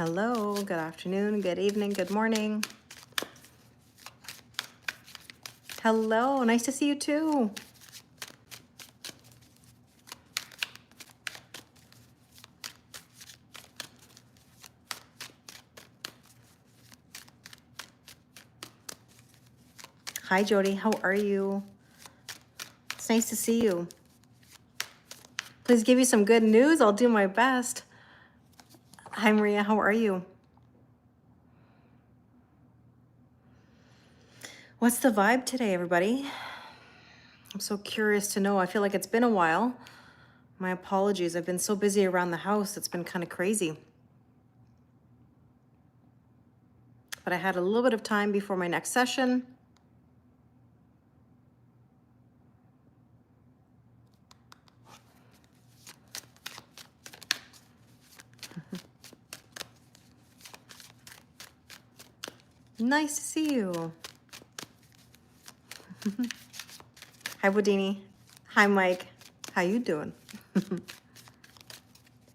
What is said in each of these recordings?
Hello, good afternoon, good evening, good morning. Hello, nice to see you too. Hi, Jody, how are you? It's nice to see you. Please give you some good news. I'll do my best. Hi, Maria, how are you? What's the vibe today, everybody? I'm so curious to know. I feel like it's been a while. My apologies. I've been so busy around the house. It's been kind of crazy. But I had a little bit of time before my next session. Nice to see you. Hi, Bodini. Hi, Mike. How you doing?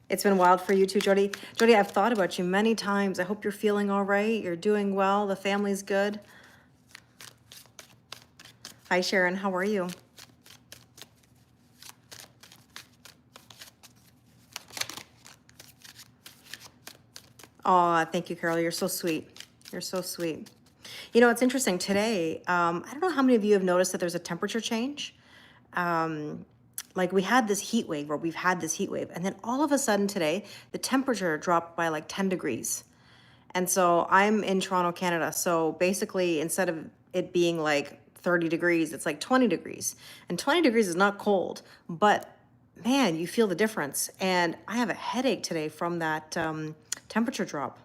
It's been wild for you too, Jody. Jody, I've thought about you many times. I hope you're feeling all right. You're doing well. The family's good. Hi, Sharon. How are you? Oh, thank you, Carol. You're so sweet. You're so sweet. You know, it's interesting today. I don't know how many of you have noticed that there's a temperature change. Like we had this heat wave, or we've had this heat wave, and then all of a sudden today, the temperature dropped by like 10 degrees. And so I'm in Toronto, Canada. So basically, instead of it being like 30 degrees, it's like 20 degrees. And 20 degrees is not cold, but man, you feel the difference. And I have a headache today from that temperature drop.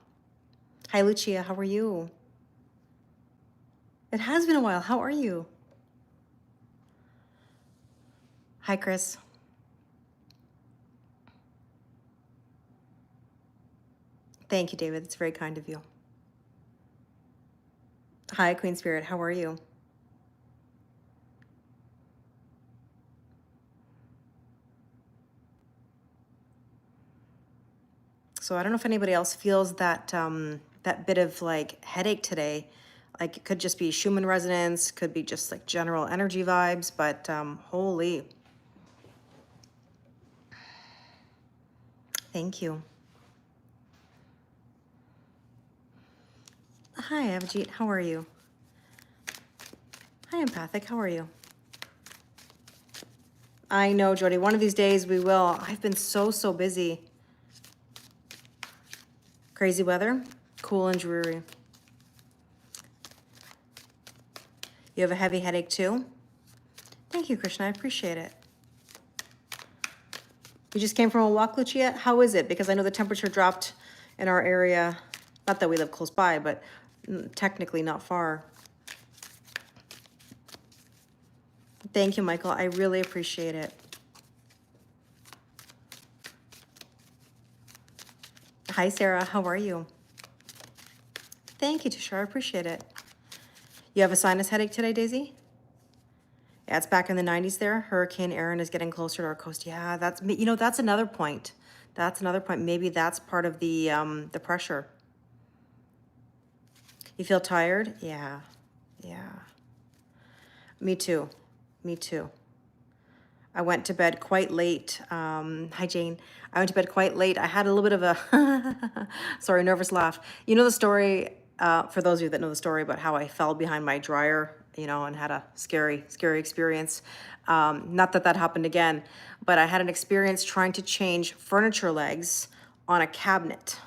Hi, Lucia. How are you? It has been a while. How are you? Hi, Chris. Thank you, David. It's very kind of you. Hi, Queen Spirit. How are you? So I don't know if anybody else feels that that bit of like headache today. Like it could just be Schumann resonance, could be just like general energy vibes, but holy. Thank you. Hi, Avijit. How are you? Hi, Empathic. How are you? I know, Jody. One of these days we will. I've been so busy. Crazy weather, cool and dreary. You have a heavy headache too? Thank you, Krishna. I appreciate it. You just came from a walk, Lucia? How is it? Because I know the temperature dropped in our area. Not that we live close by, but technically not far. Thank you, Michael. I really appreciate it. Hi, Sarah. How are you? Thank you, Tishar. I appreciate it. You have a sinus headache today, Daisy? Yeah, it's back in the 90s there. Hurricane Erin is getting closer to our coast. Yeah, that's, you know, that's another point. That's another point. Maybe that's part of the pressure. You feel tired? Yeah, yeah. Me too. Me too. I went to bed quite late. Hi, Jane. I went to bed quite late. I had a little bit of a, sorry, nervous laugh. You know the story, for those of you that know the story about how I fell behind my dryer, you know, and had a scary experience. Not that that happened again, but I had an experience trying to change furniture legs on a cabinet.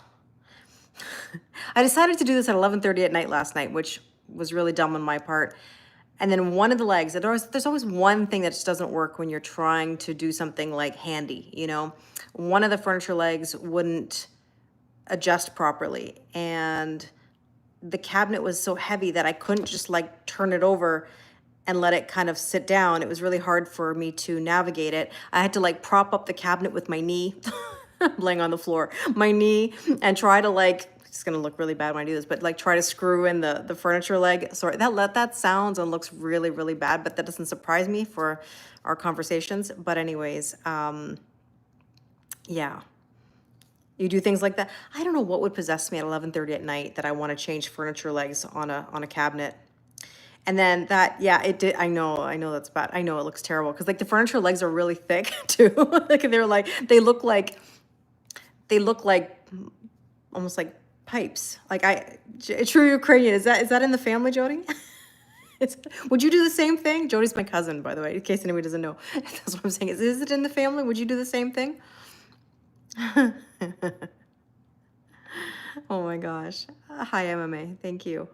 I decided to do this at 11:30 at night last night, which was really dumb on my part. And then one of the legs, there's always one thing that just doesn't work when you're trying to do something like handy, you know? One of the furniture legs wouldn't adjust properly. And the cabinet was so heavy that I couldn't just like turn it over and let it kind of sit down. It was really hard for me to navigate it. I had to like prop up the cabinet with my knee, laying on the floor, my knee, and try to like, it's gonna look really bad when I do this, but like try to screw in the furniture leg. Sorry, that sounds and looks really bad, but that doesn't surprise me for our conversations. But anyways, yeah. You do things like that. I don't know what would possess me at 11:30 at night that I want to change furniture legs on a cabinet. And then that, yeah, it did. I know that's bad. I know it looks terrible because like the furniture legs are really thick too. Like they look like almost like pipes. Like true Ukrainian. Is that in the family, Jody? Would you do the same thing? Jody's my cousin, by the way, in case anybody doesn't know. That's what I'm saying. Is it in the family? Would you do the same thing? Oh my gosh. Hi, MMA. Thank you.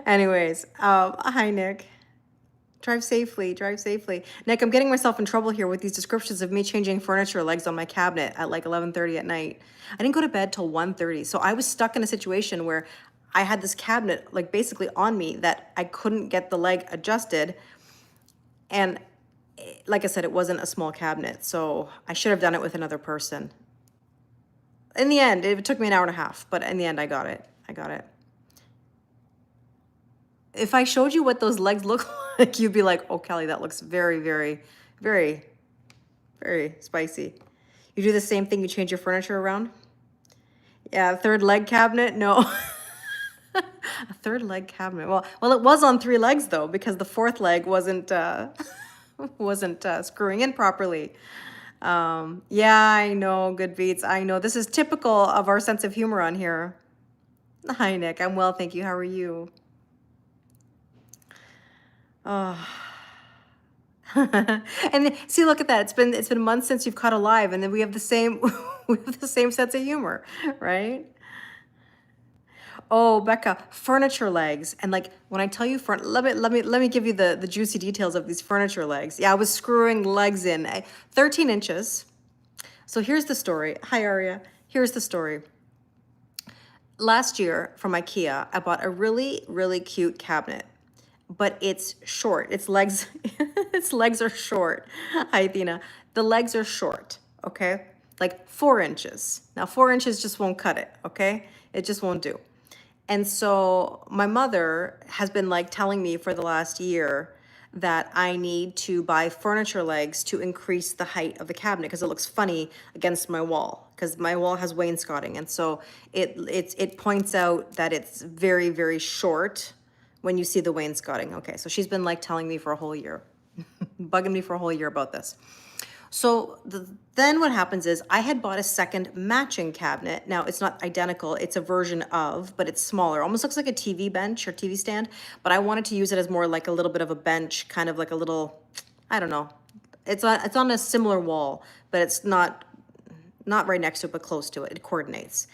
Anyways, hi, Nick. Drive safely, drive safely. Nick, I'm getting myself in trouble here with these descriptions of me changing furniture legs on my cabinet at like 11:30 at night. I didn't go to bed till 1:30, so I was stuck in a situation where I had this cabinet like basically on me that I couldn't get the leg adjusted. And like I said, it wasn't a small cabinet, so I should have done it with another person. In the end, it took me an hour and a half, but in the end, I got it. I got it. If I showed you what those legs look like, you'd be like, oh, Kelly, that looks very, very, very, very spicy. You do the same thing, you change your furniture around? Yeah, third leg cabinet? No. A third leg cabinet. Well, it was on three legs though, because the fourth leg wasn't wasn't screwing in properly. Yeah, I know, good beats. I know this is typical of our sense of humor on here. Hi, Nick. I'm well, thank you. How are you? Oh. And then, see, look at that. It's been months since you've caught a live, and then we have the same we have the same sense of humor, right? Oh, Becca, furniture legs. And like when I tell you let me give you the juicy details of these furniture legs. Yeah, I was screwing legs in 13 inches. So here's the story. Hi, Aria. Here's the story. Last year from IKEA, I bought a really, really cute cabinet, but it's short. Its legs, its legs are short. Hi, Athena. The legs are short, okay? Like 4 inches. Now, 4 inches just won't cut it, okay? It just won't do. And so my mother has been like telling me for the last year that I need to buy furniture legs to increase the height of the cabinet because it looks funny against my wall because my wall has wainscoting. And so it points out that it's very, very short when you see the wainscoting. Okay, so she's been like telling me for a whole year, bugging me for a whole year about this. So then what happens is I had bought a second matching cabinet. Now it's not identical, it's a version of, but it's smaller. Almost looks like a TV bench or TV stand, but I wanted to use it as more like a little bit of a bench, kind of like a little, I don't know. It's on a similar wall, but it's not right next to it, but close to it. It coordinates.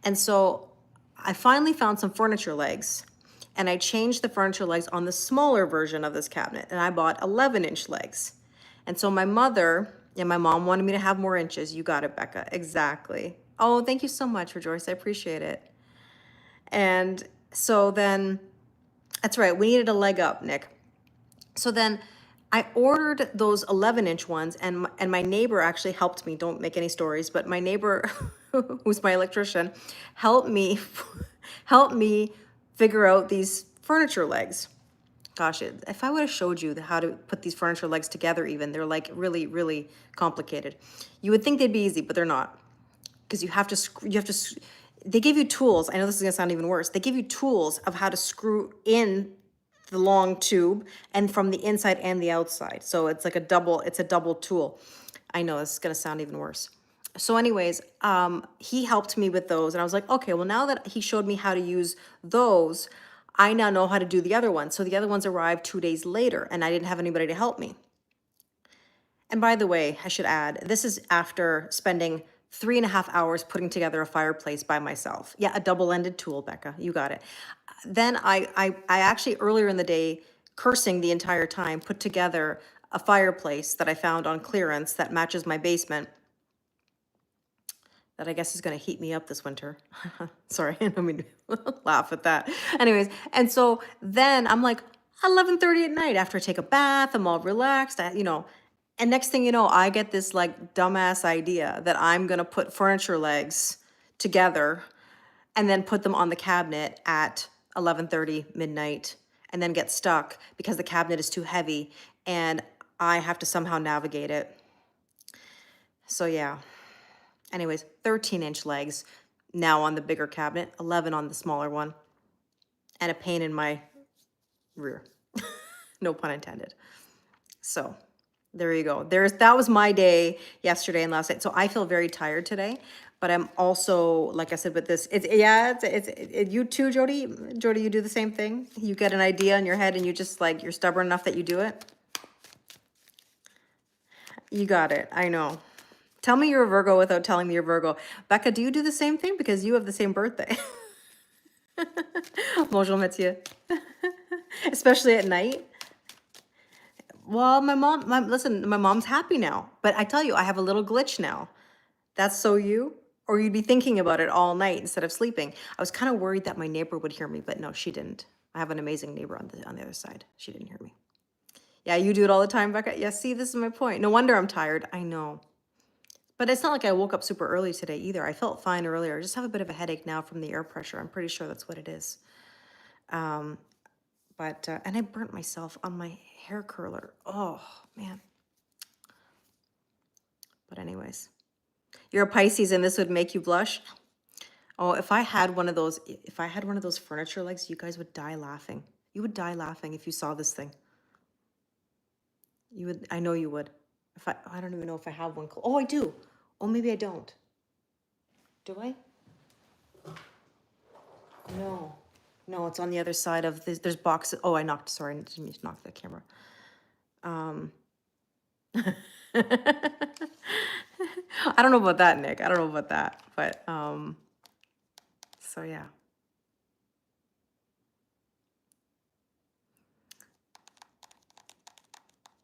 And so I finally found some furniture legs and I changed the furniture legs on the smaller version of this cabinet and I bought 11-inch legs. And so my mother and my mom wanted me to have more inches. You got it, Becca. Exactly. Oh, thank you so much, Rejoice. I appreciate it. And so then, that's right, we needed a leg up, Nick. So then I ordered those 11-inch ones, and my neighbor actually helped me. Don't make any stories, but my neighbor, who's my electrician, helped me figure out these furniture legs. Gosh, if I would have showed you how to put these furniture legs together even, they're like really, really complicated. You would think they'd be easy, but they're not. Because they give you tools. I know this is gonna sound even worse. They give you tools of how to screw in the long tube and from the inside and the outside. So it's like it's a double tool. I know this is gonna sound even worse. So anyways, he helped me with those and I was like, okay, well now that he showed me how to use those, I now know how to do the other ones. So the other ones arrived 2 days later and I didn't have anybody to help me. And by the way, I should add, this is after spending 3.5 hours putting together a fireplace by myself. Yeah, a double-ended tool, Becca, you got it. Then I actually earlier in the day, cursing the entire time, put together a fireplace that I found on clearance that matches my basement that I guess is going to heat me up this winter. Sorry, I don't mean to laugh at that. Anyways, and so then I'm like 11:30 at night after I take a bath, I'm all relaxed, and next thing you know, I get this like dumbass idea that I'm going to put furniture legs together and then put them on the cabinet at 11:30 midnight and then get stuck because the cabinet is too heavy and I have to somehow navigate it. So yeah. Anyways, 13-inch legs now on the bigger cabinet, 11 on the smaller one, and a pain in my rear. No pun intended. So there you go. That was my day yesterday and last night. So I feel very tired today, but I'm also, like I said, with this, you too, Jody. Jody, you do the same thing. You get an idea in your head and you just like, you're stubborn enough that you do it. You got it. I know. Tell me you're a Virgo without telling me you're Virgo. Becca, do you do the same thing? Because you have the same birthday. Bonjour, Mathieu. Especially at night. Well, listen, my mom's happy now. But I tell you, I have a little glitch now. That's so you? Or you'd be thinking about it all night instead of sleeping. I was kind of worried that my neighbor would hear me, but no, she didn't. I have an amazing neighbor on the other side. She didn't hear me. Yeah, you do it all the time, Becca. Yeah, see, this is my point. No wonder I'm tired. I know. But it's not like I woke up super early today either. I felt fine earlier. I just have a bit of a headache now from the air pressure. I'm pretty sure that's what it is. And I burnt myself on my hair curler. Oh, man. But anyways, you're a Pisces and this would make you blush. Oh, if I had one of those furniture legs, you guys would die laughing. You would die laughing if you saw this thing. You would, I know you would. I don't even know if I have one. Oh, I do. Oh, maybe I don't. Do I? No. No, it's on the other side of this. There's boxes. Oh, I knocked. Sorry, I didn't mean to knock the camera. I don't know about that, Nick. I don't know about that. But, so yeah.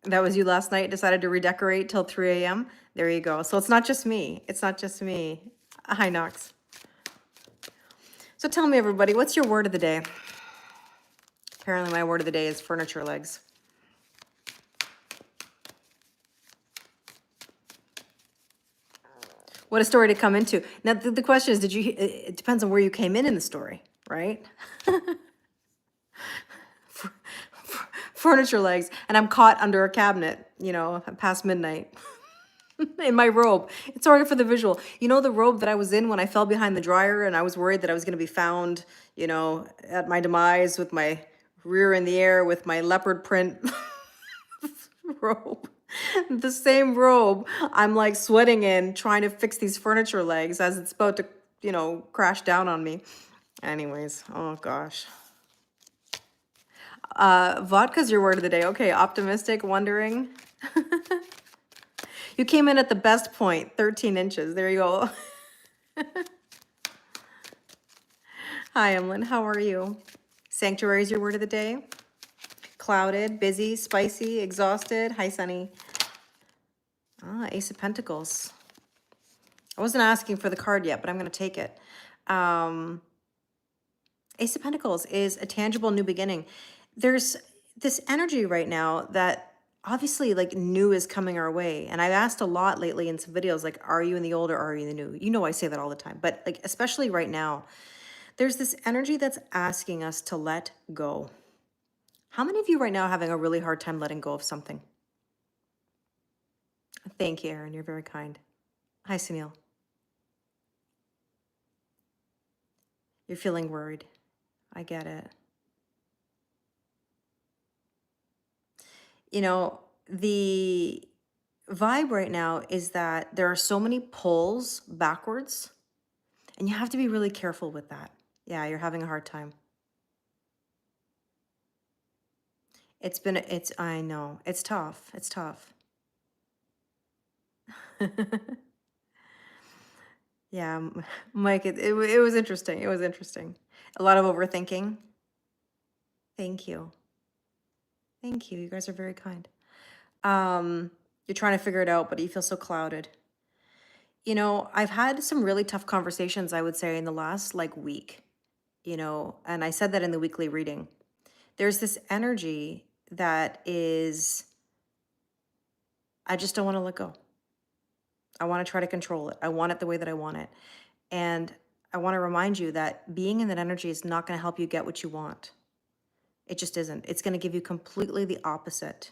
That was you last night, decided to redecorate till 3 a.m. There you go. So it's not just me. It's not just me. Hi, Knox. So tell me, everybody, what's your word of the day? Apparently my word of the day is furniture legs. What a story to come into. Now, the question is, it depends on where you came in the story, right? Furniture legs, and I'm caught under a cabinet, past midnight in my robe. It's sorry for the visual. You know, the robe that I was in when I fell behind the dryer and I was worried that I was going to be found, at my demise with my rear in the air with my leopard print robe. The same robe I'm like sweating in, trying to fix these furniture legs as it's about to, crash down on me. Anyways, oh gosh. Vodka's your word of the day. Okay, optimistic, wondering. You came in at the best point, 13 inches. There you go. Hi, Emlyn. How are you? Sanctuary is your word of the day. Clouded, busy, spicy, exhausted. Hi, Sunny. Ace of Pentacles. I wasn't asking for the card yet, but I'm going to take it. Ace of Pentacles is a tangible new beginning. There's this energy right now that obviously like new is coming our way. And I've asked a lot lately in some videos, like, are you in the old or are you in the new? You know, I say that all the time, but like, especially right now, there's this energy that's asking us to let go. How many of you right now are having a really hard time letting go of something? Thank you, Erin. You're very kind. Hi, Sunil. You're feeling worried. I get it. The vibe right now is that there are so many pulls backwards, and you have to be really careful with that. Yeah, you're having a hard time. I know, it's tough. It's tough. Yeah, Mike, it was interesting. It was interesting. A lot of overthinking. Thank you. Thank you. You guys are very kind. You're trying to figure it out, but you feel so clouded. I've had some really tough conversations, I would say, in the last week, and I said that in the weekly reading. There's this energy that is, I just don't want to let go. I want to try to control it. I want it the way that I want it. And I want to remind you that being in that energy is not going to help you get what you want. It just isn't. It's going to give you completely the opposite.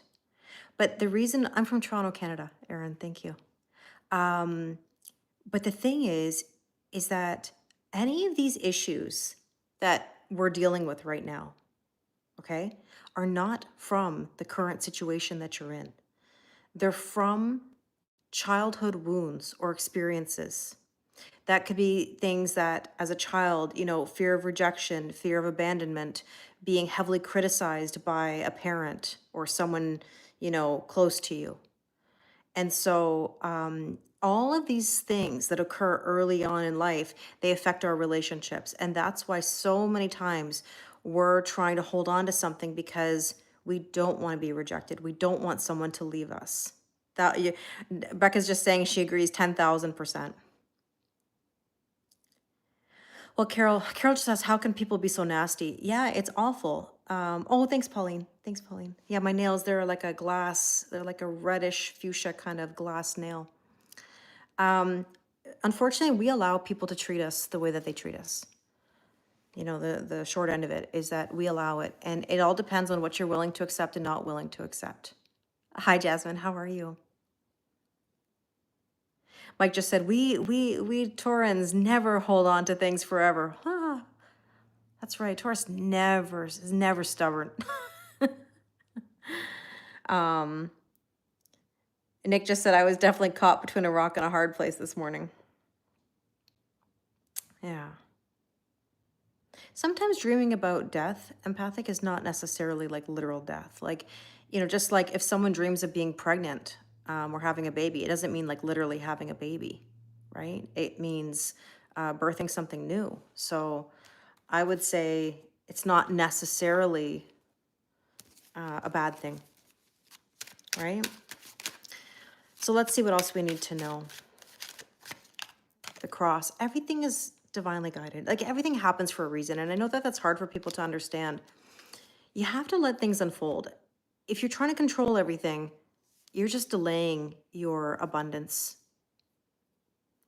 But the reason I'm from Toronto, Canada, Erin, thank you. But the thing is that any of these issues that we're dealing with right now, okay, are not from the current situation that you're in. They're from childhood wounds or experiences. That could be things that, as a child, fear of rejection, fear of abandonment, being heavily criticized by a parent or someone, close to you. And so, all of these things that occur early on in life, they affect our relationships. And that's why so many times we're trying to hold on to something because we don't want to be rejected. We don't want someone to leave us. Becca's just saying she agrees 10,000%. Well, Carol just asks, how can people be so nasty? Yeah, it's awful. Oh, thanks, Pauline. Thanks, Pauline. Yeah, my nails, they're like a glass, they're like a reddish fuchsia kind of glass nail. Unfortunately, we allow people to treat us the way that they treat us. The short end of it is that we allow it. And it all depends on what you're willing to accept and not willing to accept. Hi, Jasmine. How are you? Mike just said, we Taurans never hold on to things forever. Ah, that's right. Taurus is never stubborn. Nick just said, I was definitely caught between a rock and a hard place this morning. Yeah. Sometimes dreaming about death, empathic, is not necessarily like literal death. Like, just like if someone dreams of being pregnant or having a baby, it doesn't mean like literally having a baby, right? It means birthing something new. So I would say it's not necessarily a bad thing, right? So let's see what else we need to know. The cross, everything is divinely guided. Like everything happens for a reason. And I know that that's hard for people to understand. You have to let things unfold. If you're trying to control everything, you're just delaying your abundance.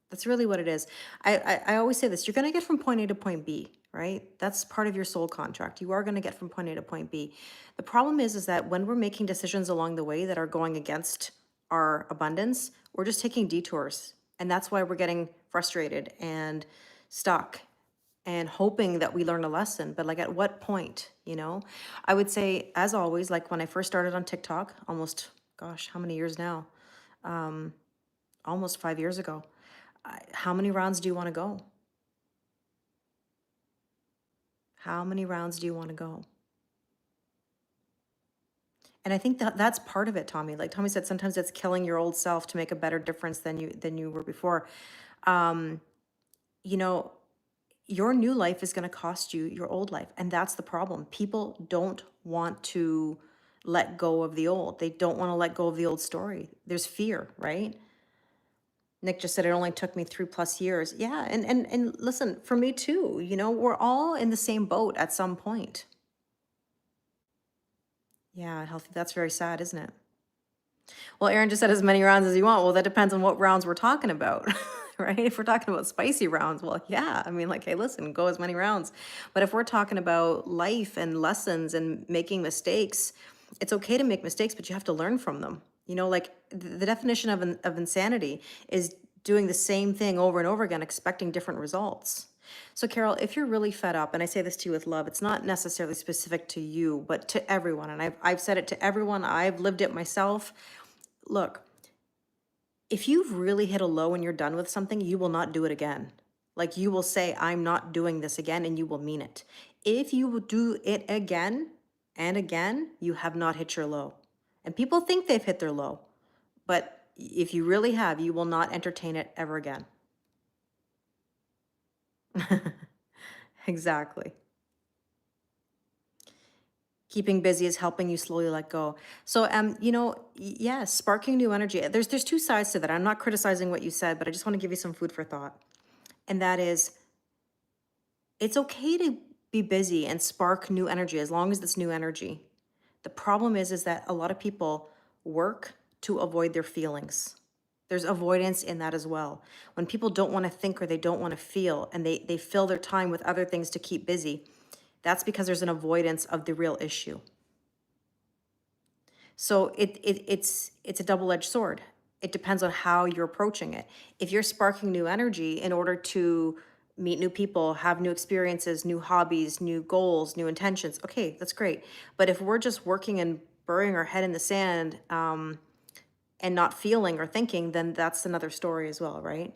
That's really what it is. I always say this, you're going to get from point A to point B, right? That's part of your soul contract. You are going to get from point A to point B. The problem is that when we're making decisions along the way that are going against our abundance, we're just taking detours. And that's why we're getting frustrated and stuck and hoping that we learn a lesson. But like at what point, I would say, as always, like when I first started on TikTok, almost, gosh, how many years now? Almost 5 years ago. How many rounds do you want to go? How many rounds do you want to go? And I think that that's part of it, Tommy. Like Tommy said, sometimes it's killing your old self to make a better difference than you were before. You know, your new life is going to cost you your old life, and that's the problem. People don't want to let go of the old. They don't want to let go of the old story. There's fear, right? Nick just said it only took me 3+ years. Yeah, and listen, for me too, we're all in the same boat at some point. Yeah, healthy. That's very sad, isn't it? Well, Aaron just said as many rounds as you want. Well, that depends on what rounds we're talking about, right? If we're talking about spicy rounds, well, yeah. I mean, like, hey, listen, go as many rounds. But if we're talking about life and lessons and making mistakes, it's okay to make mistakes, but you have to learn from them. Like the definition of insanity is doing the same thing over and over again, expecting different results. So, Carol, if you're really fed up, and I say this to you with love, it's not necessarily specific to you, but to everyone. And I've said it to everyone. I've lived it myself. Look, if you've really hit a low and you're done with something, you will not do it again. Like you will say, I'm not doing this again, and you will mean it. If you will do it again and again, you have not hit your low. And people think they've hit their low, but if you really have, you will not entertain it ever again. Exactly. Keeping busy is helping you slowly let go. So, yes, sparking new energy. There's two sides to that. I'm not criticizing what you said, but I just want to give you some food for thought. And that is, it's okay to be busy and spark new energy as long as it's new energy. The problem is that a lot of people work to avoid their feelings. There's avoidance in that as well. When people don't want to think or they don't want to feel and they fill their time with other things to keep busy, that's because there's an avoidance of the real issue. So it's a double-edged sword. It depends on how you're approaching it. If you're sparking new energy in order to meet new people, have new experiences, new hobbies, new goals, new intentions, okay, that's great. But if we're just working and burying our head in the sand, and not feeling or thinking, then that's another story as well, right?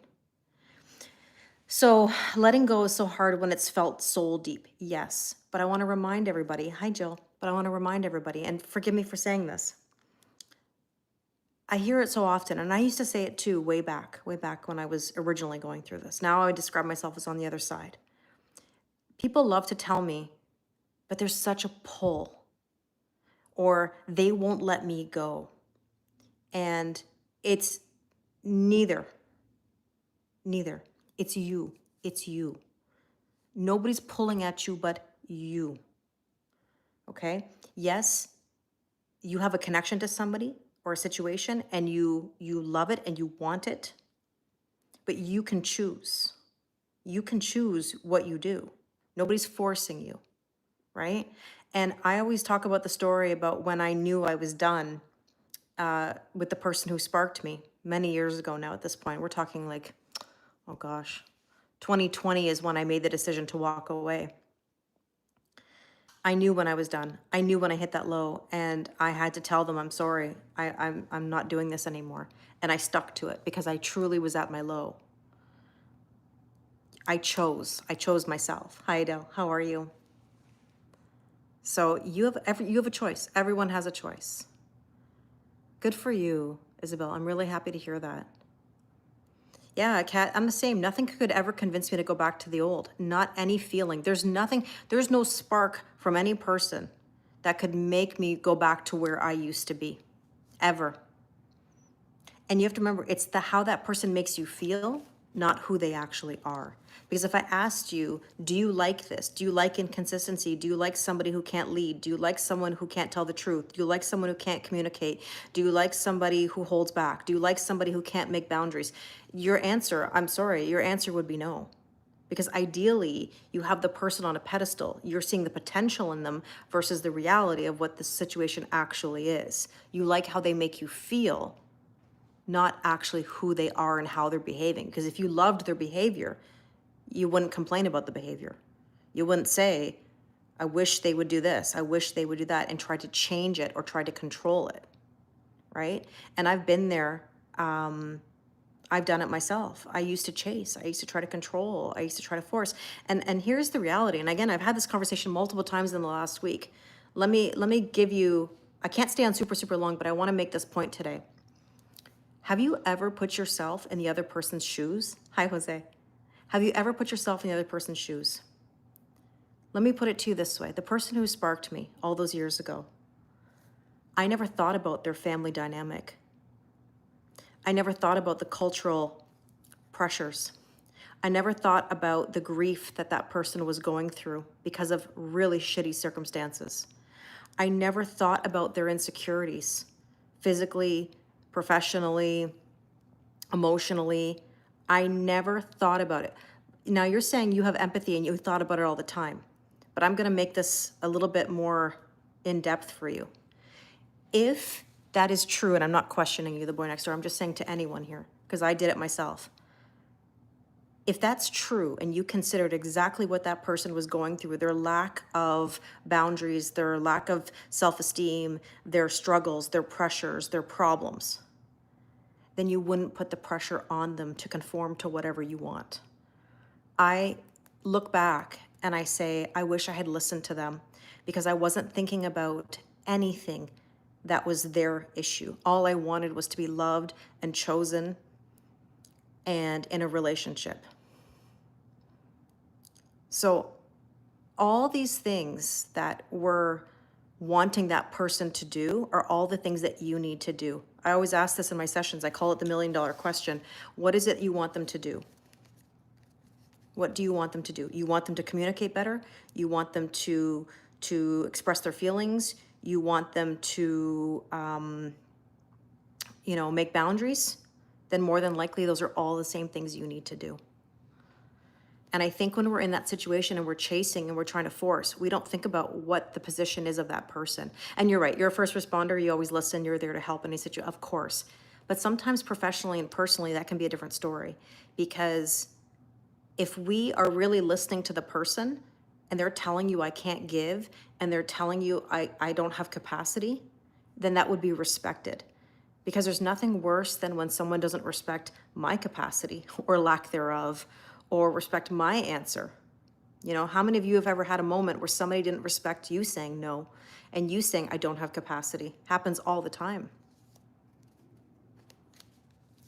So letting go is so hard when it's felt soul deep. Yes. But I want to remind everybody, hi, Jill, but I want to remind everybody, and forgive me for saying this. I hear it so often, and I used to say it too way back when I was originally going through this. Now I describe myself as on the other side. People love to tell me, but there's such a pull, or they won't let me go. And it's neither. Neither. It's you. It's you. Nobody's pulling at you but you. Okay? Yes, you have a connection to somebody or a situation and you love it and you want it, but you can choose. You can choose what you do. Nobody's forcing you, right? And I always talk about the story about when I knew I was done with the person who sparked me many years ago now at this point. We're talking like, oh gosh, 2020 is when I made the decision to walk away. I knew when I was done. I knew when I hit that low, and I had to tell them, I'm sorry. I'm not doing this anymore. And I stuck to it because I truly was at my low. I chose myself. Hi, Adele, how are you? So you have a choice. Everyone has a choice. Good for you, Isabel. I'm really happy to hear that. Yeah, Kat, I'm the same. Nothing could ever convince me to go back to the old. Not any feeling. There's no spark from any person that could make me go back to where I used to be, ever. And you have to remember, it's how that person makes you feel, not who they actually are. Because if I asked you, do you like this? Do you like inconsistency? Do you like somebody who can't lead? Do you like someone who can't tell the truth? Do you like someone who can't communicate? Do you like somebody who holds back? Do you like somebody who can't make boundaries? Your answer, I'm sorry, your answer would be no. Because ideally, you have the person on a pedestal. You're seeing the potential in them versus the reality of what the situation actually is. You like how they make you feel, not actually who they are and how they're behaving. Because if you loved their behavior, you wouldn't complain about the behavior. You wouldn't say, I wish they would do this, I wish they would do that, and try to change it or try to control it, right? And I've been there. I've done it myself. I used to chase. I used to try to control. I used to try to force. And here's the reality. And again, I've had this conversation multiple times in the last week. Let me give you, I can't stay on super long, but I want to make this point today. Have you ever put yourself in the other person's shoes? Hi, Jose. Have you ever put yourself in the other person's shoes? Let me put it to you this way. The person who sparked me all those years ago, I never thought about their family dynamic. I never thought about the cultural pressures. I never thought about the grief that person was going through because of really shitty circumstances. I never thought about their insecurities, physically, professionally, emotionally. I never thought about it. Now you're saying you have empathy and you thought about it all the time, but I'm going to make this a little bit more in depth for you. If that is true, and I'm not questioning you, the boy next door, I'm just saying to anyone here, because I did it myself. If that's true and you considered exactly what that person was going through, their lack of boundaries, their lack of self-esteem, their struggles, their pressures, their problems, then you wouldn't put the pressure on them to conform to whatever you want. I look back and I say, I wish I had listened to them because I wasn't thinking about anything that was their issue. All I wanted was to be loved and chosen and in a relationship. So all these things that we're wanting that person to do are all the things that you need to do. I always ask this in my sessions. I call it the $1 million question. What is it you want them to do? What do you want them to do? You want them to communicate better? You want them to express their feelings? You want them to, make boundaries? Then more than likely, those are all the same things you need to do. And I think when we're in that situation and we're chasing and we're trying to force, we don't think about what the position is of that person. And you're right, you're a first responder, you always listen, you're there to help in any situation, of course. But sometimes professionally and personally, that can be a different story, because if we are really listening to the person and they're telling you I can't give, and they're telling you I don't have capacity, then that would be respected. Because there's nothing worse than when someone doesn't respect my capacity or lack thereof, or respect my answer. You know, how many of you have ever had a moment where somebody didn't respect you saying no, and you saying I don't have capacity? Happens all the time.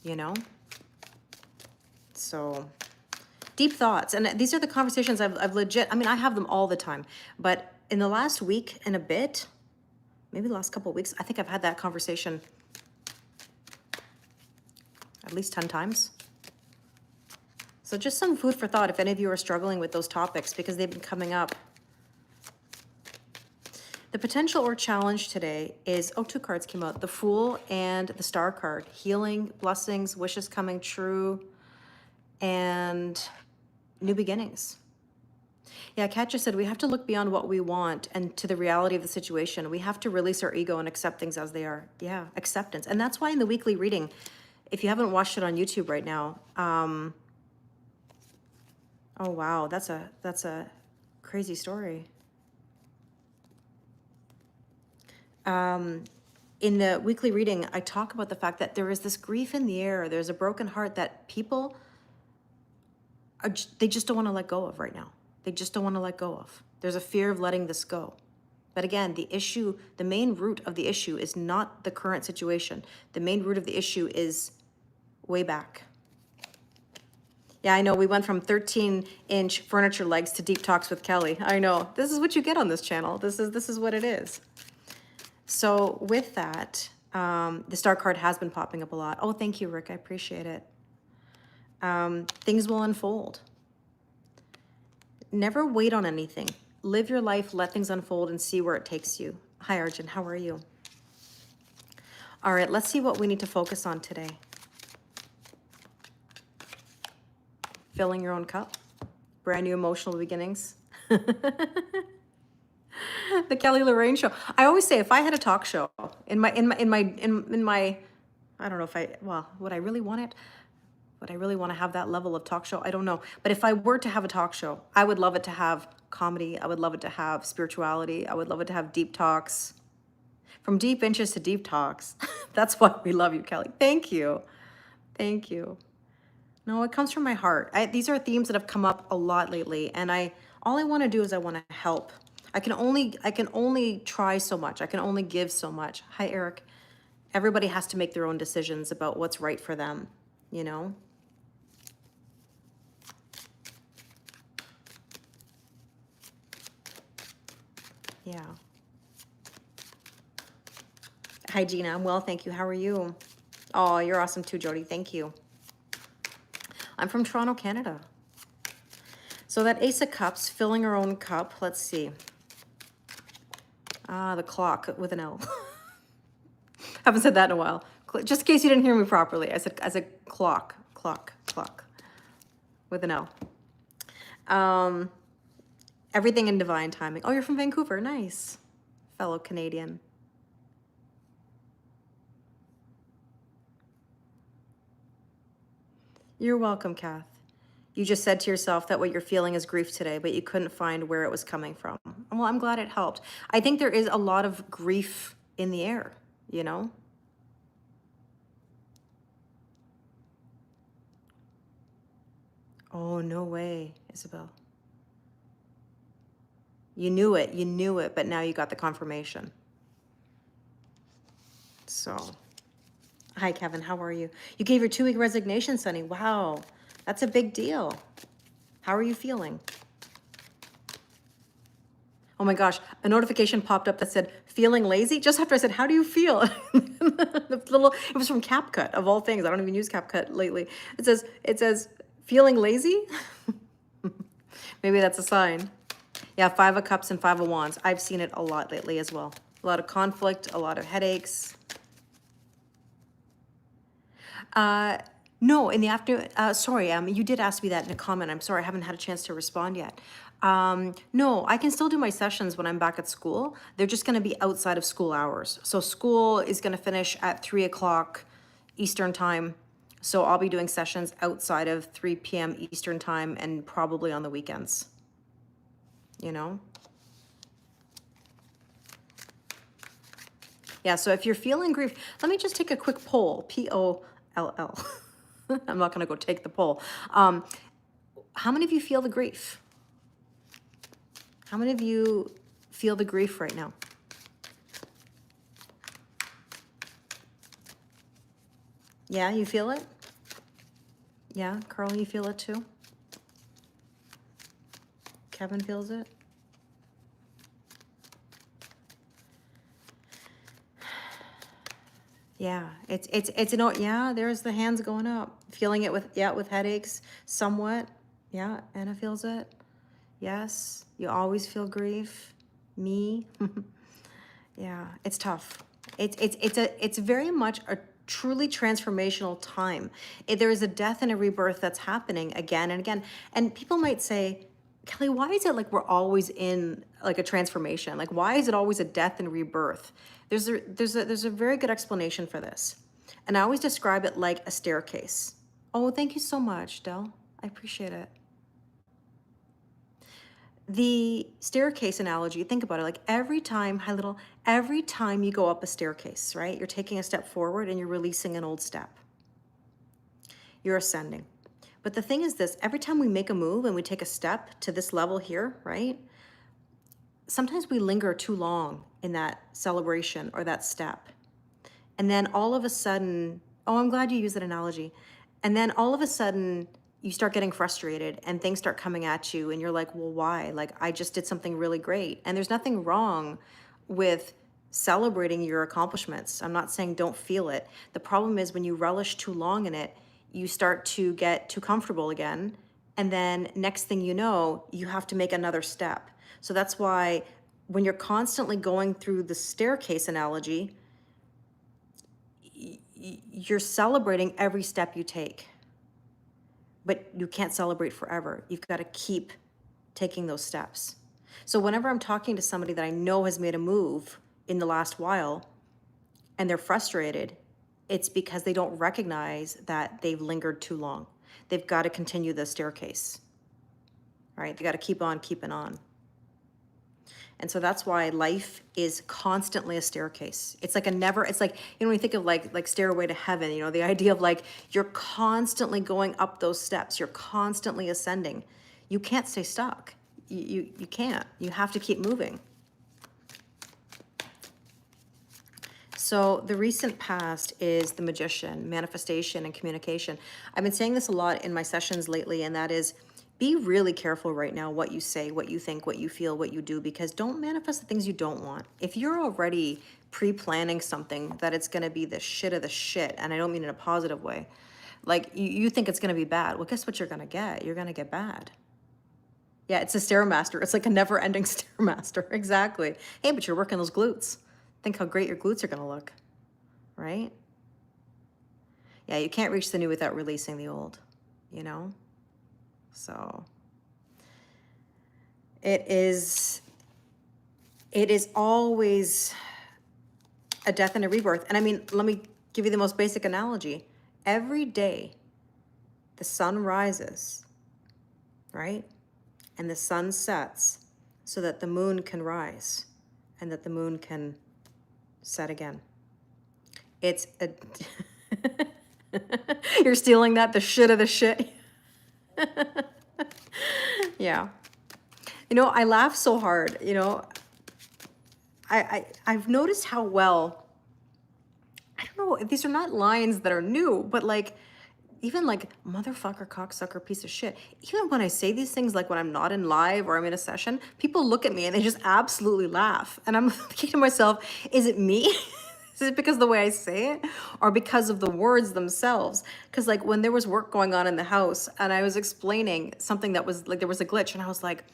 You know? So deep thoughts. And these are the conversations I've legit, I mean, I have them all the time. But in the last week and a bit, maybe the last couple of weeks, I think I've had that conversation at least 10 times. So just some food for thought if any of you are struggling with those topics, because they've been coming up. The potential or challenge today is, oh, 2 cards came out. The Fool and the Star card. Healing, blessings, wishes coming true, and new beginnings. Yeah, Kat just said we have to look beyond what we want and to the reality of the situation. We have to release our ego and accept things as they are. Yeah, acceptance. And that's why in the weekly reading, if you haven't watched it on YouTube right now, oh wow, that's a crazy story. In the weekly reading, I talk about the fact that there is this grief in the air. There's a broken heart that people are, they just don't want to let go of right now. They just don't want to let go of. There's a fear of letting this go. But again, the issue, the main root of the issue is not the current situation. The main root of the issue is way back. Yeah, I know, we went from 13-inch furniture legs to deep talks with Kelly. I know, this is what you get on this channel. This is what it is. So with that, the Star card has been popping up a lot. Oh, thank you, Rick, I appreciate it. Things will unfold. Never wait on anything. Live your life, let things unfold, and see where it takes you. Hi, Arjun, how are you? All right, let's see what we need to focus on today. Filling your own cup. Brand new emotional beginnings. The Kelly Lorraine show. I always say, if I had a talk show in my, I don't know if would I really want it? Would I really want to have that level of talk show? I don't know. But if I were to have a talk show, I would love it to have comedy. I would love it to have spirituality. I would love it to have deep talks. From deep inches to deep talks. That's why we love you, Kelly. Thank you. Thank you. No, it comes from my heart. These are themes that have come up a lot lately, and all I want to do is I want to help. I can only try so much. I can only give so much. Hi, Eric. Everybody has to make their own decisions about what's right for them, you know? Yeah. Hi, Gina. I'm well, thank you. How are you? Oh, you're awesome too, Jody. Thank you. I'm from Toronto, Canada. So that Ace of Cups, filling our own cup. Let's see. The clock with an L. Haven't said that in a while. Just in case you didn't hear me properly, I said clock with an L. Everything in divine timing. Oh, you're from Vancouver. Nice. Fellow Canadian. You're welcome, Kath. You just said to yourself that what you're feeling is grief today, but you couldn't find where it was coming from. Well, I'm glad it helped. I think there is a lot of grief in the air, you know? Oh, no way, Isabel. You knew it, but now you got the confirmation. So, hi, Kevin, how are you? You gave your 2-week resignation, Sonny. Wow, that's a big deal. How are you feeling? Oh my gosh, a notification popped up that said, feeling lazy? Just after I said, how do you feel? It was from CapCut, of all things. I don't even use CapCut lately. It says, feeling lazy? Maybe that's a sign. Yeah, 5 of Cups and 5 of Wands. I've seen it a lot lately as well. A lot of conflict, a lot of headaches. No, in the afternoon, sorry, you did ask me that in a comment. I'm sorry, I haven't had a chance to respond yet. No, I can still do my sessions when I'm back at school. They're just gonna be outside of school hours. So school is gonna finish at 3 o'clock Eastern time. So I'll be doing sessions outside of 3 p.m. Eastern time and probably on the weekends, you know? Yeah, so if you're feeling grief, let me just take a quick poll, P-O-L-L. I'm not gonna go take the poll. How many of you feel the grief? How many of you feel the grief right now? Yeah, you feel it? Yeah, Carl, you feel it too? Kevin feels it? Yeah, yeah, there's the hands going up. Feeling it with headaches, somewhat. Yeah, Anna feels it. Yes, you always feel grief. Me. Yeah, it's tough. It's very much a truly transformational time. There is a death and a rebirth that's happening again and again. And people might say, Kelly, why is it like we're always in like a transformation? Like, why is it always a death and rebirth? There's a very good explanation for this. And I always describe it like a staircase. Oh, thank you so much, Del. I appreciate it. The staircase analogy, think about it, like every time, every time you go up a staircase, right? You're taking a step forward and you're releasing an old step. You're ascending. But the thing is this, every time we make a move and we take a step to this level here, right? Sometimes we linger too long in that celebration or that step. And then all of a sudden, oh, I'm glad you used that analogy. And then all of a sudden, you start getting frustrated and things start coming at you and you're like, well, why? Like, I just did something really great. And there's nothing wrong with celebrating your accomplishments. I'm not saying don't feel it. The problem is when you relish too long in it, you start to get too comfortable again. And then next thing you know, you have to make another step. So that's why when you're constantly going through the staircase analogy, you're celebrating every step you take. But you can't celebrate forever. You've got to keep taking those steps. So whenever I'm talking to somebody that I know has made a move in the last while and they're frustrated, it's because they don't recognize that they've lingered too long. They've got to continue the staircase, right? They got to keep on keeping on. And so that's why life is constantly a staircase. It's like it's like, you know, when you think of like Stairway to Heaven, you know, the idea of like, you're constantly going up those steps. You're constantly ascending. You can't stay stuck. You can't. You have to keep moving. So the recent past is the Magician, manifestation and communication. I've been saying this a lot in my sessions lately, and that is, be really careful right now what you say, what you think, what you feel, what you do, because don't manifest the things you don't want. If you're already pre-planning something that it's going to be the shit of the shit, and I don't mean in a positive way, like you think it's going to be bad, well, guess what you're going to get? You're going to get bad. Yeah, it's a Stairmaster. It's like a never-ending Stairmaster. Exactly. Hey, but you're working those glutes. Think how great your glutes are going to look, right? Yeah, you can't reach the new without releasing the old, you know? So it is always a death and a rebirth. And I mean, let me give you the most basic analogy. Every day the sun rises, right? And the sun sets so that the moon can rise and that the moon can set again. It's a you're stealing that, the shit of the shit. Yeah. You know, I laugh so hard, you know. I've noticed how well, I don't know, these are not lines that are new, but like, even like motherfucker, cocksucker, piece of shit. Even when I say these things, like when I'm not in live or I'm in a session, people look at me and they just absolutely laugh. And I'm thinking to myself, is it me? Is it because of the way I say it or because of the words themselves? Because like when there was work going on in the house and I was explaining something that was like, there was a glitch and I was like,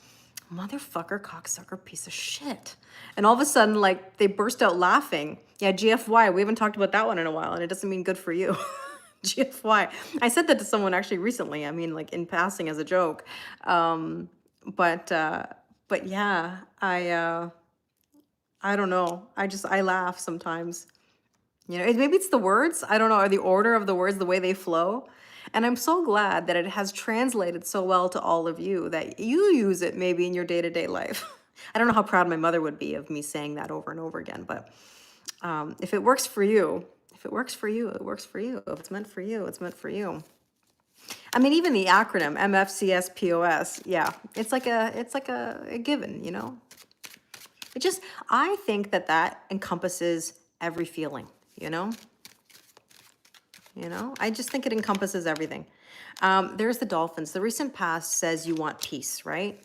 motherfucker, cocksucker, piece of shit. And all of a sudden, like they burst out laughing. Yeah, GFY, we haven't talked about that one in a while and it doesn't mean good for you. GFY. I said that to someone actually recently. I mean, like in passing as a joke. But yeah, I don't know. I laugh sometimes. You know, maybe it's the words, I don't know, or the order of the words, the way they flow. And I'm so glad that it has translated so well to all of you that you use it maybe in your day-to-day life. I don't know how proud my mother would be of me saying that over and over again, but if it works for you, if it works for you, it works for you. If it's meant for you, it's meant for you. I mean, even the acronym MFCSPOS, yeah, it's like a given, you know. It just, I think that that encompasses every feeling, you know. You know, I just think it encompasses everything. There's the dolphins. The recent past says you want peace, right?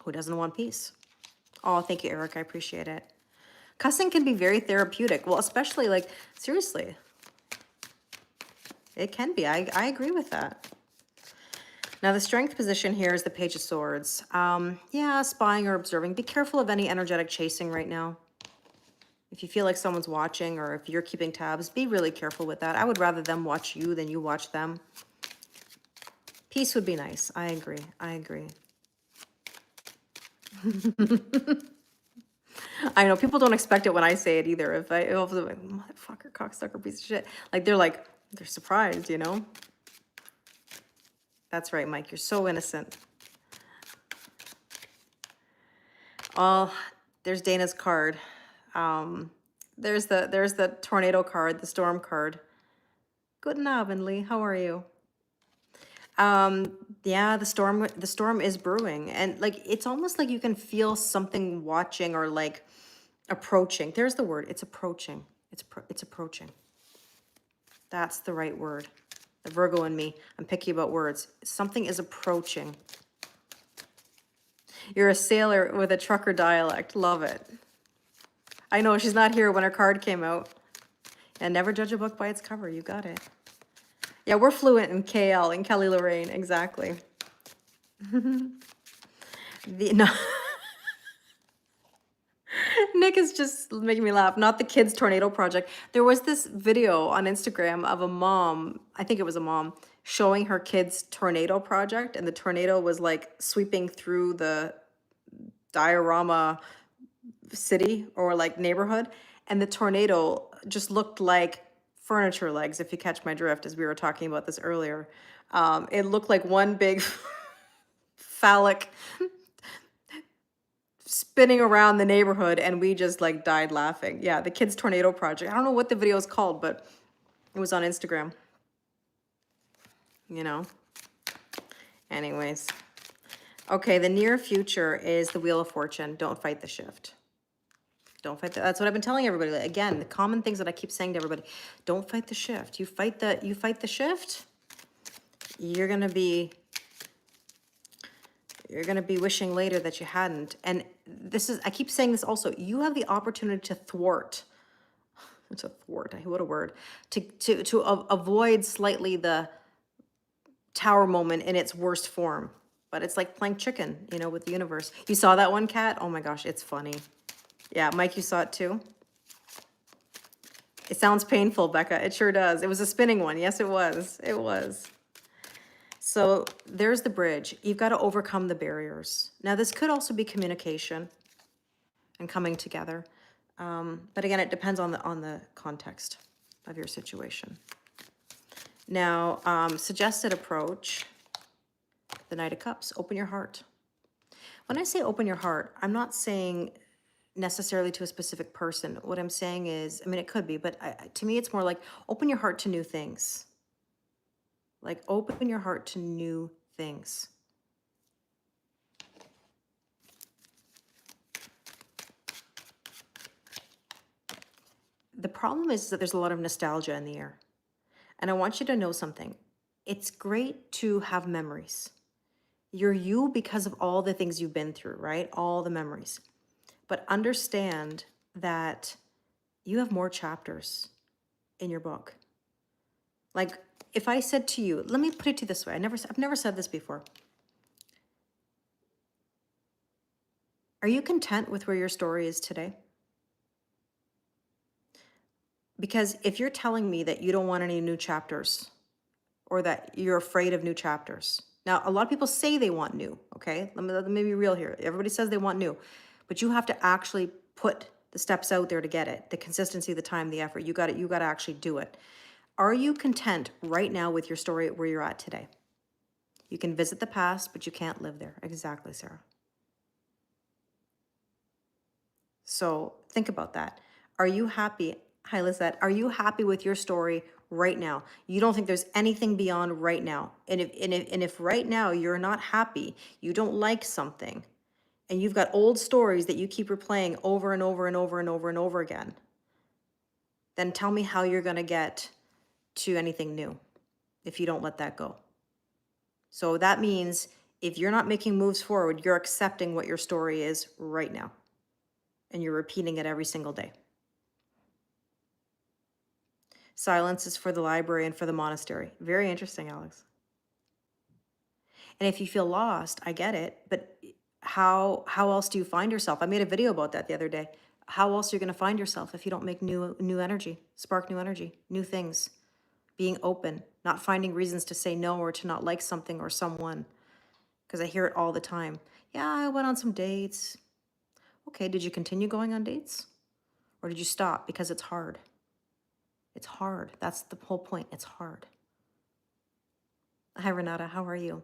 Who doesn't want peace? Oh, thank you, Eric. I appreciate it. Cussing can be very therapeutic. Well, especially like, seriously, it can be. I agree with that. Now, the strength position here is the Page of Swords. Yeah, spying or observing. Be careful of any energetic chasing right now. If you feel like someone's watching or if you're keeping tabs, be really careful with that. I would rather them watch you than you watch them. Peace would be nice. I agree. I agree. I know people don't expect it when I say it either. If I'm like, motherfucker, cocksucker, piece of shit. Like they're surprised, you know? That's right, Mike. You're so innocent. Oh, there's Dana's card. There's the tornado card, the storm card. Guten Abend, Lee. How are you? Yeah, the storm is brewing, and like it's almost like you can feel something watching or like approaching. There's the word. It's approaching. It's approaching. That's the right word. The Virgo in me. I'm picky about words. Something is approaching. You're a sailor with a trucker dialect. Love it. I know she's not here when her card came out. And never judge a book by its cover. You got it. Yeah, we're fluent in KL, in Kelly Lorraine. Exactly. No. Nick is just making me laugh. Not the kids' tornado project. There was this video on Instagram of a mom, I think it was a mom, showing her kids' tornado project. And the tornado was like sweeping through the diorama city or like neighborhood. And the tornado just looked like furniture legs, if you catch my drift, as we were talking about this earlier. It looked like one big phallic spinning around the neighborhood, and we just like died laughing. Yeah, the kids' tornado project. I don't know what the video is called, but it was on Instagram. You know? Anyways. Okay, the near future is the Wheel of Fortune. Don't fight the shift. Don't fight the, that's what I've been telling everybody. Again, the common things that I keep saying to everybody. Don't fight the shift. You fight the shift, you're gonna be wishing later that you hadn't. And this is, I keep saying this also, you have the opportunity to thwart. It's a thwart, what a word. To avoid slightly the tower moment in its worst form. But it's like playing chicken, you know, with the universe. You saw that one, Kat? Oh my gosh, it's funny. Yeah, Mike, you saw it too? It sounds painful, Becca. It sure does. It was a spinning one. Yes, it was. It was. So there's the bridge. You've got to overcome the barriers. Now, this could also be communication and coming together. But again, it depends on the context of your situation. Now, suggested approach, the Knight of Cups. Open your heart. When I say open your heart, I'm not saying necessarily to a specific person. What I'm saying is, I mean, it could be, but to me, it's more like open your heart to new things. Like open your heart to new things. The problem is that there's a lot of nostalgia in the air. And I want you to know something. It's great to have memories. You're you because of all the things you've been through, right? All the memories. But understand that you have more chapters in your book. Like if I said to you, let me put it to you this way. I've never said this before. Are you content with where your story is today? Because if you're telling me that you don't want any new chapters or that you're afraid of new chapters. Now, a lot of people say they want new, okay? Let me be real here. Everybody says they want new. But you have to actually put the steps out there to get it, the consistency, the time, the effort. You got to actually do it. Are you content right now with your story where you're at today? You can visit the past, but you can't live there. Exactly, Sarah. So think about that. Are you happy? Hi, Lizette. Are you happy with your story right now? You don't think there's anything beyond right now. And if right now you're not happy, you don't like something, and you've got old stories that you keep replaying over and over and over and over and over again, then tell me how you're going to get to anything new if you don't let that go. So that means if you're not making moves forward, you're accepting what your story is right now, and you're repeating it every single day. Silence is for the library and for the monastery. Very interesting, Alex. And if you feel lost, I get it, but how else do you find yourself? I made a video about that the other day. How else are you going to find yourself if you don't make new energy, spark new energy, new things, being open, not finding reasons to say no or to not like something or someone? Because I hear it all the time. Yeah, I went on some dates. Okay, did you continue going on dates? Or did you stop because it's hard? It's hard. That's the whole point. It's hard. Hi, Renata. How are you?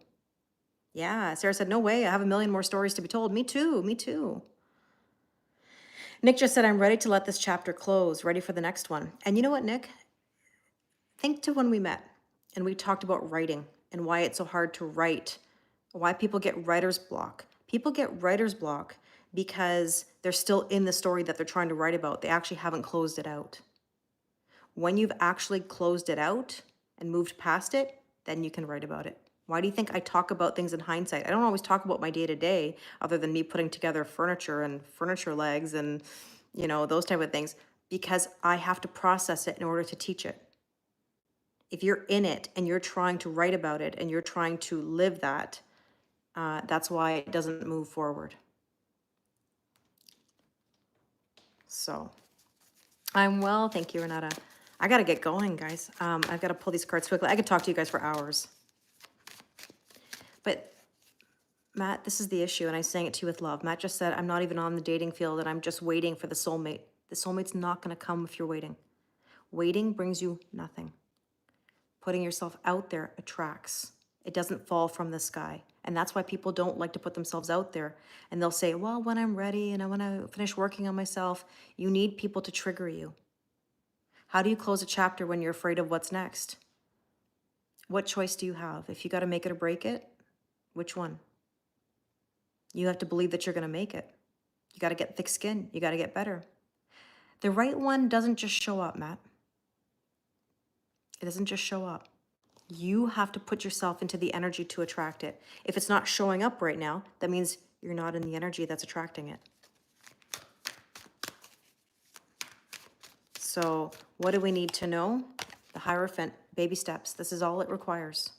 Yeah, Sarah said, no way. I have a million more stories to be told. Me too. Me too. Nick just said, I'm ready to let this chapter close. Ready for the next one. And you know what, Nick? Think to when we met and we talked about writing and why it's so hard to write, why people get writer's block. People get writer's block because they're still in the story that they're trying to write about. They actually haven't closed it out. When you've actually closed it out and moved past it, then you can write about it. Why do you think I talk about things in hindsight? I don't always talk about my day-to-day other than me putting together furniture and furniture legs and, those type of things, because I have to process it in order to teach it. If you're in it and you're trying to write about it and you're trying to live that, that's why it doesn't move forward. So I'm well, thank you, Renata. I got to get going, guys. I've got to pull these cards quickly. I could talk to you guys for hours. But Matt, this is the issue, and I'm saying it to you with love. Matt just said, I'm not even on the dating field, and I'm just waiting for the soulmate. The soulmate's not going to come if you're waiting. Waiting brings you nothing. Putting yourself out there attracts. It doesn't fall from the sky. And that's why people don't like to put themselves out there. And they'll say, well, when I'm ready and I want to finish working on myself, you need people to trigger you. How do you close a chapter when you're afraid of what's next? What choice do you have? If you got to make it or break it, which one? You have to believe that you're going to make it. You got to get thick skin. You got to get better. The right one doesn't just show up, Matt. It doesn't just show up. You have to put yourself into the energy to attract it. If it's not showing up right now, that means you're not in the energy that's attracting it. So what do we need to know? The Hierophant, baby steps. This is all it requires.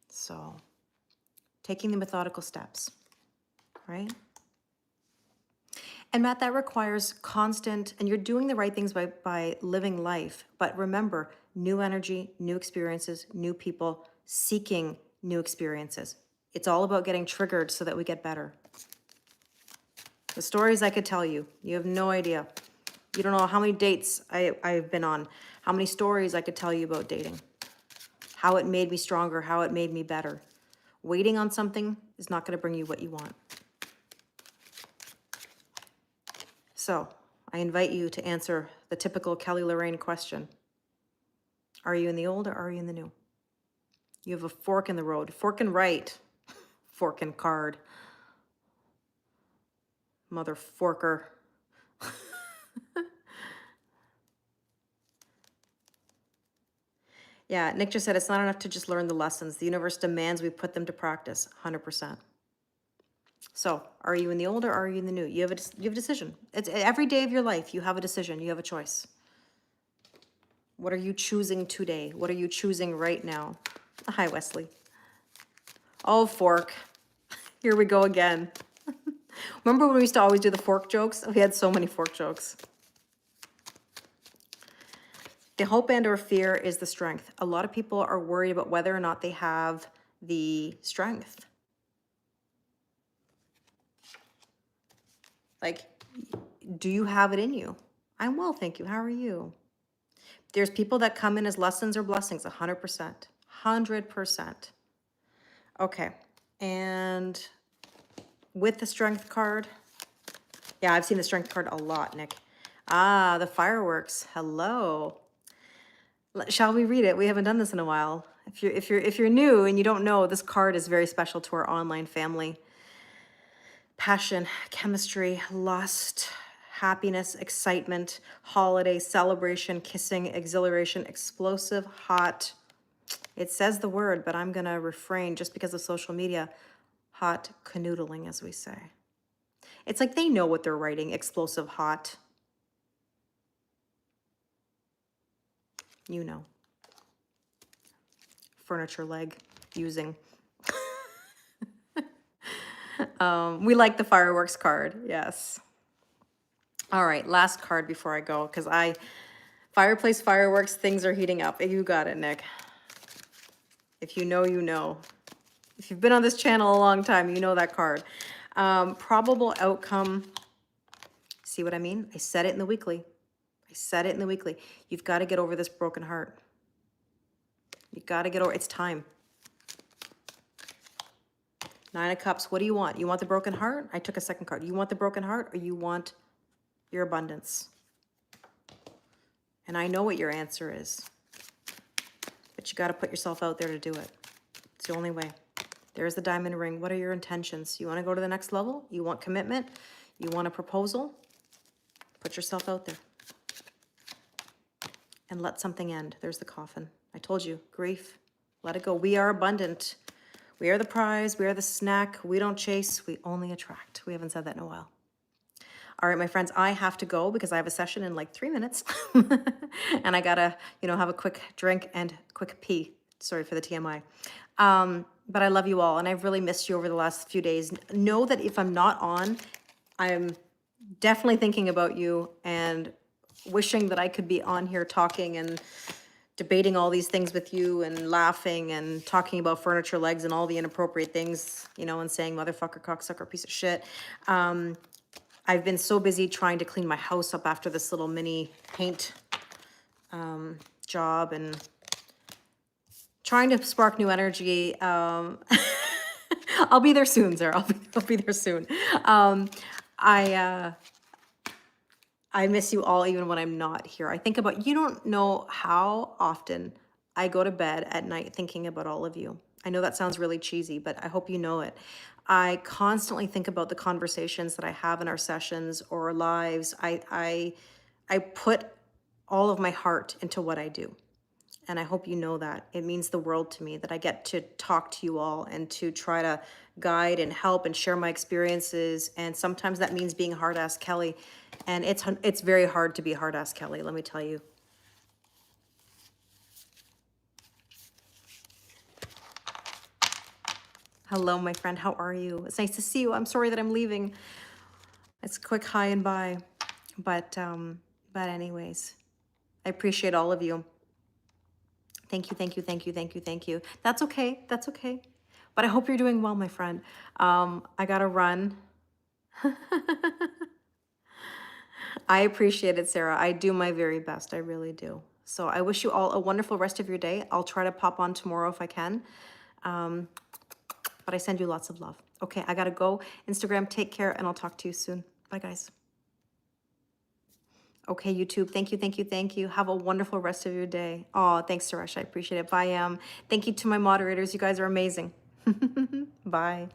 So taking the methodical steps, right? And Matt, that requires constant, and you're doing the right things by living life. But remember, new energy, new experiences, new people, seeking new experiences. It's all about getting triggered so that we get better. The stories I could tell you, you have no idea. You don't know how many dates I've been on, how many stories I could tell you about dating, how it made me stronger, how it made me better. Waiting on something is not going to bring you what you want. So I invite you to answer the typical Kelly Lorraine question. Are you in the old or are you in the new? You have a fork in the road. Fork and right. Fork and card. Mother forker. Yeah, Nick just said it's not enough to just learn the lessons. The universe demands we put them to practice, 100%. So, are you in the old or are you in the new? You have a decision. It's every day of your life. You have a decision. You have a choice. What are you choosing today? What are you choosing right now? Hi, Wesley. Oh, fork. Here we go again. Remember when we used to always do the fork jokes? We had so many fork jokes. The hope and or fear is the strength. A lot of people are worried about whether or not they have the strength. Like, do you have it in you? I'm well, thank you. How are you? There's people that come in as lessons or blessings, 100%. 100%. Okay. And with the strength card, yeah, I've seen the strength card a lot, Nick. Ah, the fireworks. Hello. Shall we read it? We haven't done this in a while. If you're new and you don't know, this card is very special to our online family. Passion, chemistry, lust, happiness, excitement, holiday, celebration, kissing, exhilaration, explosive, hot. It says the word, but I'm gonna refrain just because of social media. Hot canoodling, as we say. It's like they know what they're writing. Explosive, hot. You know. Furniture leg, using. We like the fireworks card, yes. All right, last card before I go, because fireplace fireworks, things are heating up. You got it, Nick. If you know, you know. If you've been on this channel a long time, you know that card. Probable outcome. See what I mean? I said it in the weekly. I said it in the weekly. You've got to get over this broken heart. You got to get over, it's time. 9 of Cups, what do you want? You want the broken heart? I took a second card. You want the broken heart or you want your abundance? And I know what your answer is. But you got to put yourself out there to do it. It's the only way. There's the diamond ring. What are your intentions? You want to go to the next level? You want commitment? You want a proposal? Put yourself out there. And let something end. There's the coffin. I told you, grief, let it go. We are abundant. We are the prize. We are the snack. We don't chase. We only attract. We haven't said that in a while. All right, my friends, I have to go because I have a session in like 3 minutes. And I gotta, have a quick drink and quick pee. Sorry for the TMI. But I love you all, and I've really missed you over the last few days. Know that if I'm not on, I'm definitely thinking about you and wishing that I could be on here talking and debating all these things with you and laughing and talking about furniture legs and all the inappropriate things, and saying motherfucker, cocksucker, piece of shit. I've been so busy trying to clean my house up after this little mini paint job and trying to spark new energy. I'll be there soon, Sarah. I'll be there soon. I miss you all even when I'm not here. I think about, you don't know how often I go to bed at night thinking about all of you. I know that sounds really cheesy, but I hope you know it. I constantly think about the conversations that I have in our sessions or lives. I put all of my heart into what I do. And I hope you know that. It means the world to me that I get to talk to you all and to try to guide and help and share my experiences. And sometimes that means being hard-ass Kelly. And it's very hard to be hard-ass Kelly, let me tell you. Hello, my friend. How are you? It's nice to see you. I'm sorry that I'm leaving. It's a quick hi and bye. But anyways, I appreciate all of you. Thank you, thank you, thank you, thank you, thank you. That's okay. That's okay. But I hope you're doing well, my friend. I gotta run. I appreciate it, Sarah. I do my very best. I really do. So I wish you all a wonderful rest of your day. I'll try to pop on tomorrow if I can. But I send you lots of love. Okay, I gotta go. Instagram, take care, and I'll talk to you soon. Bye, guys. Okay, YouTube, thank you, thank you, thank you. Have a wonderful rest of your day. Oh, thanks, Suresh. I appreciate it. Bye, thank you to my moderators. You guys are amazing. Bye.